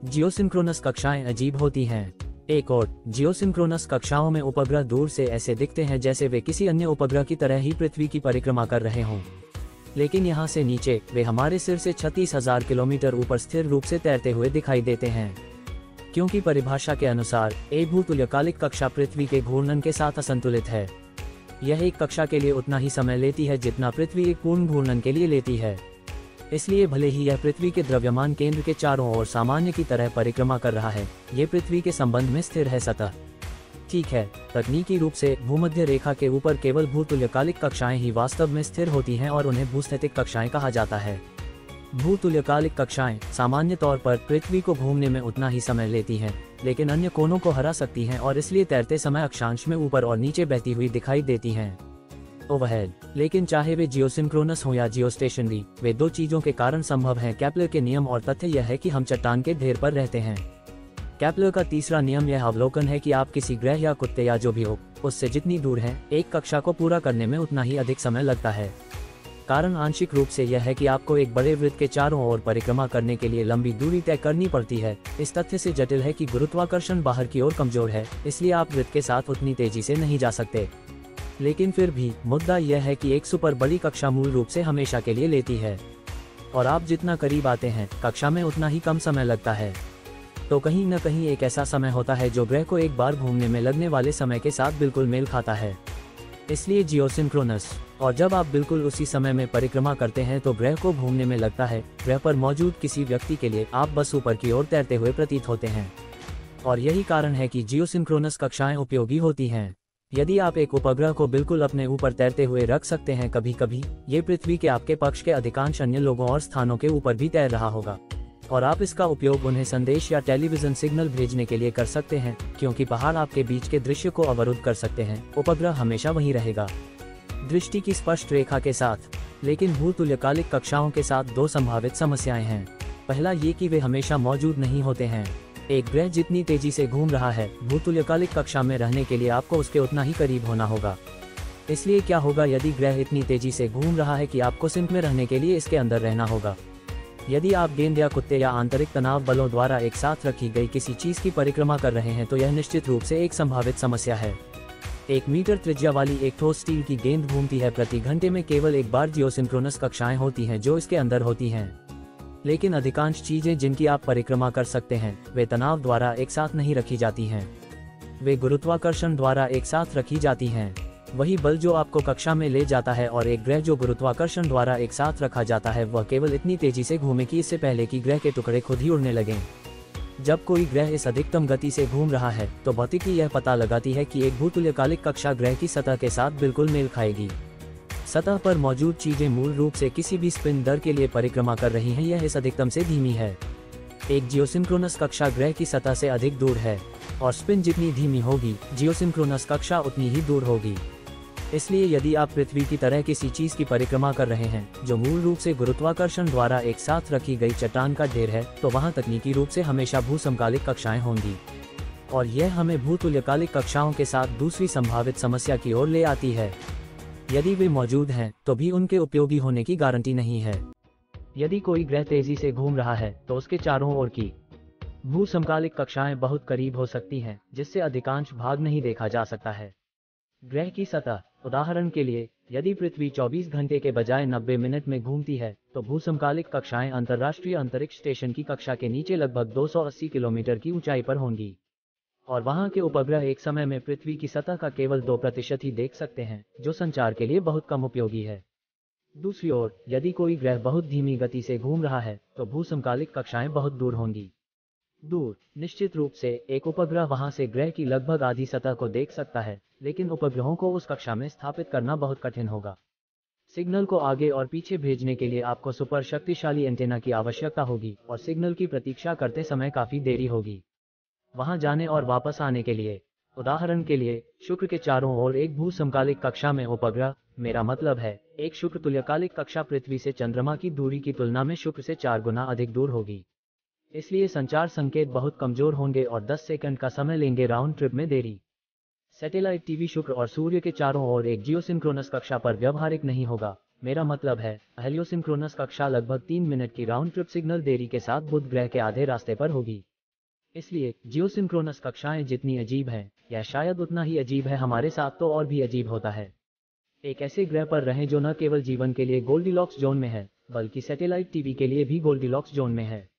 Geosynchronous कक्षाएं अजीब होती हैं। एक और जियोसिंक्रोनस कक्षाओं में उपग्रह दूर से ऐसे दिखते हैं जैसे वे किसी अन्य उपग्रह की तरह ही पृथ्वी की परिक्रमा कर रहे हों, लेकिन यहाँ से नीचे वे हमारे सिर से 36,000 किलोमीटर ऊपर स्थिर रूप से तैरते हुए दिखाई देते हैं। क्योंकि परिभाषा के अनुसार एक भूतुल्यकालिक कक्षा पृथ्वी के घूर्णन के साथ असंतुलित है। यह एक कक्षा के लिए उतना ही समय लेती है जितना पृथ्वी एक पूर्ण घूर्णन के लिए लेती है। इसलिए भले ही यह पृथ्वी के द्रव्यमान केंद्र के चारों ओर सामान्य की तरह परिक्रमा कर रहा है, ये पृथ्वी के संबंध में स्थिर है सतह। ठीक है, तकनीकी रूप से भूमध्य रेखा के ऊपर केवल भूतुल्यकालिक कक्षाएं ही वास्तव में स्थिर होती हैं और उन्हें भूस्थितिक कक्षाएं कहा जाता है। भूतुल्यकालिक कक्षाएं सामान्य तौर पर पृथ्वी को घूमने में उतना ही समय लेती हैं, लेकिन अन्य कोनों को हरा सकती हैं और इसलिए तैरते समय अक्षांश में ऊपर और नीचे बहती हुई दिखाई देती हैं। ओवरहेड, लेकिन चाहे वे जियोसिंक्रोनस हो या जियोस्टेशनरी, वे दो चीजों के कारण संभव हैं। केपलर के नियम और तथ्य यह है कि हम चट्टान के ढेर पर रहते हैं। केपलर का तीसरा नियम यह अवलोकन है कि आप किसी ग्रह या कुत्ते या जो भी हो, उससे जितनी दूर हैं, एक कक्षा को पूरा करने में उतना ही अधिक समय लगता है। कारण आंशिक रूप से यह है कि आपको एक बड़े वृत्त के चारों ओर परिक्रमा करने के लिए लंबी दूरी तय करनी पड़ती है। इस तथ्य से जटिल है कि गुरुत्वाकर्षण बाहर की ओर कमजोर है, इसलिए आप वृत्त के साथ उतनी तेजी से नहीं जा सकते। लेकिन फिर भी मुद्दा यह है कि एक सुपर बड़ी कक्षा मूल रूप से हमेशा के लिए लेती है, और आप जितना करीब आते हैं कक्षा में उतना ही कम समय लगता है। तो कहीं न कहीं एक ऐसा समय होता है जो ग्रह को एक बार घूमने में लगने वाले समय के साथ बिल्कुल मेल खाता है, इसलिए जियोसिंक्रोनस। और जब आप बिल्कुल उसी समय में परिक्रमा करते हैं तो ग्रह को घूमने में लगता है। ग्रह पर मौजूद किसी व्यक्ति के लिए आप बस ऊपर की ओर तैरते हुए प्रतीत होते हैं, और यही कारण है कि जियोसिंक्रोनस कक्षाएं उपयोगी होती हैं। यदि आप एक उपग्रह को बिल्कुल अपने ऊपर तैरते हुए रख सकते हैं, कभी कभी ये पृथ्वी के आपके पक्ष के अधिकांश अन्य लोगों और स्थानों के ऊपर भी तैर रहा होगा, और आप इसका उपयोग उन्हें संदेश या टेलीविजन सिग्नल भेजने के लिए कर सकते हैं। क्योंकि पहाड़ आपके बीच के दृश्य को अवरुद्ध कर सकते हैं, उपग्रह हमेशा वहीं रहेगा, दृष्टि की स्पष्ट रेखा के साथ। लेकिन भूतुल्यकालिक कक्षाओं के साथ दो संभावित समस्याएं हैं। पहला ये कि वे हमेशा मौजूद नहीं होते हैं। एक ग्रह जितनी तेजी से घूम रहा है, भूतुल्यकालिक कक्षा में रहने के लिए आपको उसके उतना ही करीब होना होगा। इसलिए क्या होगा यदि ग्रह इतनी तेजी से घूम रहा है कि आपको सिंक में रहने के लिए इसके अंदर रहना होगा। यदि आप गेंद या कुत्ते या आंतरिक तनाव बलों द्वारा एक साथ रखी गई किसी चीज की परिक्रमा कर रहे हैं तो यह निश्चित रूप से एक संभावित समस्या है। 1 मीटर त्रिज्या वाली एक ठोस स्टील की गेंद घूमती है प्रति घंटे में केवल एक बार। जियोसिंक्रोनस कक्षाएं होती हैं जो इसके अंदर होती हैं, लेकिन अधिकांश चीजें जिनकी आप परिक्रमा कर सकते हैं वे तनाव द्वारा एक साथ नहीं रखी जाती हैं, वे गुरुत्वाकर्षण द्वारा एक साथ रखी जाती हैं। वही बल जो आपको कक्षा में ले जाता है और एक ग्रह जो गुरुत्वाकर्षण द्वारा एक साथ रखा जाता है, वह केवल इतनी तेजी से घूमे कि इससे पहले कि ग्रह के टुकड़े खुद ही उड़ने लगें। जब कोई ग्रह इस अधिकतम गति से घूम रहा है तो भौतिकी यह पता लगाती है कि एक भूतुल्यकालिक कक्षा ग्रह की सतह के साथ बिल्कुल मेल खाएगी। सतह पर मौजूद चीजें मूल रूप से किसी भी स्पिन दर के लिए परिक्रमा कर रही हैं, यह इस अधिकतम से धीमी है। एक जियोसिंक्रोनस कक्षा ग्रह की सतह से अधिक दूर है, और स्पिन जितनी धीमी होगी जियोसिंक्रोनस कक्षा उतनी ही दूर होगी। इसलिए यदि आप पृथ्वी की तरह किसी चीज की परिक्रमा कर रहे हैं जो मूल रूप से गुरुत्वाकर्षण द्वारा एक साथ रखी गई चट्टान का ढेर है, तो वहां तकनीकी रूप से हमेशा भूसमकालिक कक्षाएं होंगी। और यह हमें भूतुल्यकालिक कक्षाओं के साथ दूसरी संभावित समस्या की ओर ले आती है। यदि वे मौजूद हैं तो भी उनके उपयोगी होने की गारंटी नहीं है। यदि कोई ग्रह तेजी से घूम रहा है तो उसके चारों ओर की भूसमकालिक कक्षाएं बहुत करीब हो सकती हैं, जिससे अधिकांश भाग नहीं देखा जा सकता है। ग्रह की सतह, उदाहरण के लिए, यदि पृथ्वी 24 घंटे के बजाय 90 मिनट में घूमती है तो भूसमकालिक कक्षाएं अंतर्राष्ट्रीय अंतरिक्ष स्टेशन की कक्षा के नीचे लगभग 280 किलोमीटर की ऊंचाई पर होंगी, और वहां के उपग्रह एक समय में पृथ्वी की सतह का केवल 2% ही देख सकते हैं, जो संचार के लिए बहुत कम उपयोगी है। दूसरी ओर, यदि कोई ग्रह बहुत धीमी गति से घूम रहा है तो भूसमकालिक कक्षाएं बहुत दूर होंगी। दूर, निश्चित रूप से एक उपग्रह वहां से ग्रह की लगभग आधी सतह को देख सकता है, लेकिन उपग्रहों को उस कक्षा में स्थापित करना बहुत कठिन होगा। सिग्नल को आगे और पीछे भेजने के लिए आपको सुपर शक्तिशाली एंटेना की आवश्यकता होगी, और सिग्नल की प्रतीक्षा करते समय काफी देरी होगी वहां जाने और वापस आने के लिए। उदाहरण के लिए, शुक्र के चारों ओर एक भूसमकालिक कक्षा में उपग्रह, मेरा मतलब है एक शुक्र तुल्यकालिक कक्षा पृथ्वी से चंद्रमा की दूरी की तुलना में शुक्र से 4 गुना अधिक दूर होगी। इसलिए संचार संकेत बहुत कमजोर होंगे और 10 सेकंड का समय लेंगे राउंड ट्रिप में देरी। सैटेलाइट टीवी शुक्र और सूर्य के चारों ओर एक जियोसिंक्रोनस कक्षा पर व्यवहारिक नहीं होगा, मेरा मतलब है, हेलियोसिंक्रोनस कक्षा लगभग 3 मिनट की राउंड ट्रिप सिग्नल देरी के साथ बुध ग्रह के आधे रास्ते पर होगी। इसलिए जियोसिंक्रोनस कक्षाएं जितनी अजीब हैं, या शायद उतना ही अजीब है हमारे साथ तो और भी अजीब होता है। एक ऐसे ग्रह पर रहें जो न केवल जीवन के लिए गोल्डीलॉक्स जोन में है, बल्कि सैटेलाइट टीवी के लिए भी गोल्डीलॉक्स जोन में है।